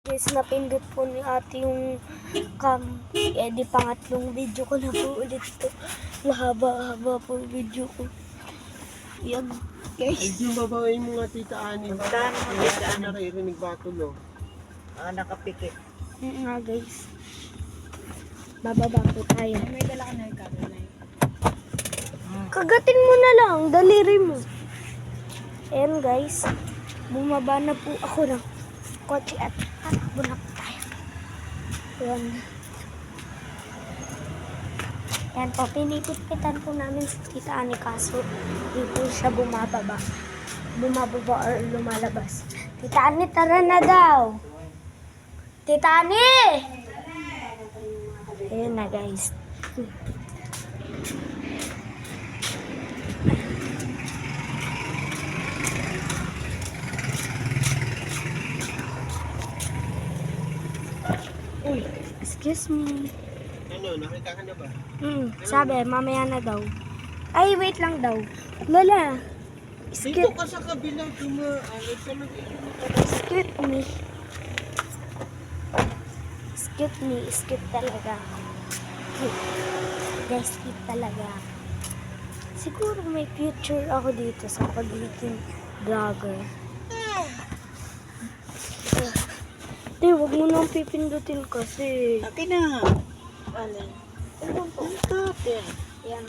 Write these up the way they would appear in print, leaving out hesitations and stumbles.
Guys, napindot po ni ate yung cam. Di pangatlong video ko na po ulit ito. Mahaba-haba po yung video ko. Yan, Ay, guys. yung babawain mo nga tita Ani. Magkano mo tita Ani? Naririnig ba ito, no? Nakapikit. Nga, guys. Bababa po tayo. May dala ka na yung camera na yun. Kagatin mo na lang, daliri mo. Ayan, guys. Bumaba na po ako ng kotse at takbo na po tayo. Ayan. Ayan po, pinipit-pitan po namin si Tita Ani kaso di po siya bumababa or lumalabas. Tita Ani, tara na daw. Tita Ani! Ayan na, guys. Uy, excuse me. Ano, nakita ka na ba? Sabi, mamaya na daw. Ay, wait lang daw. Lola, Dito ka sa kabila, dumaan ka mag excuse me. Skip talaga. Guys, skip talaga. Siguro may future ako dito sa pagiging vlogger. Di, wag mo nang pipindutin kasi. Akin na. Alin? Ito po. Ito. Yan.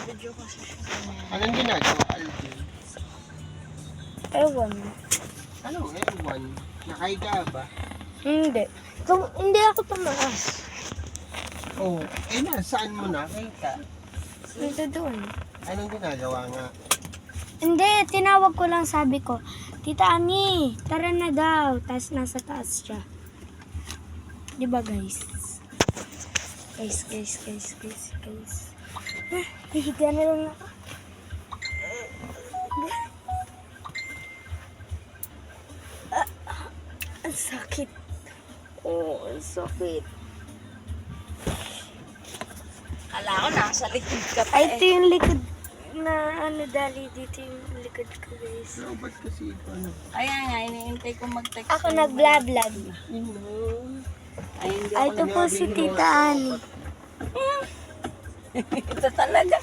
Video kasi siya. Anong ginagawa, Alvin? Ewan. Anong ewan? Nakahiga ba? Hindi. Hindi ako tumaas. Oo. Saan mo nakita? Ito doon. Anong ginagawa nga? Hindi, tinawag ko lang, sabi ko, Tita Ani, tara na daw. Tapos nasa taas siya. Di ba, guys? Guys. Hihiga na lang ako. Ang sakit. Oh, ang sakit. Kala ko nasa likod ka pa Ay, ito yung likod na dali dito yung likod ko, guys. Pero ba't kasi ito ano? Kaya nga, iniintay ko mag-text. Ako nag-vlog. Ay, hindi Ay, ako ito po si Tita Ani. Ito talaga.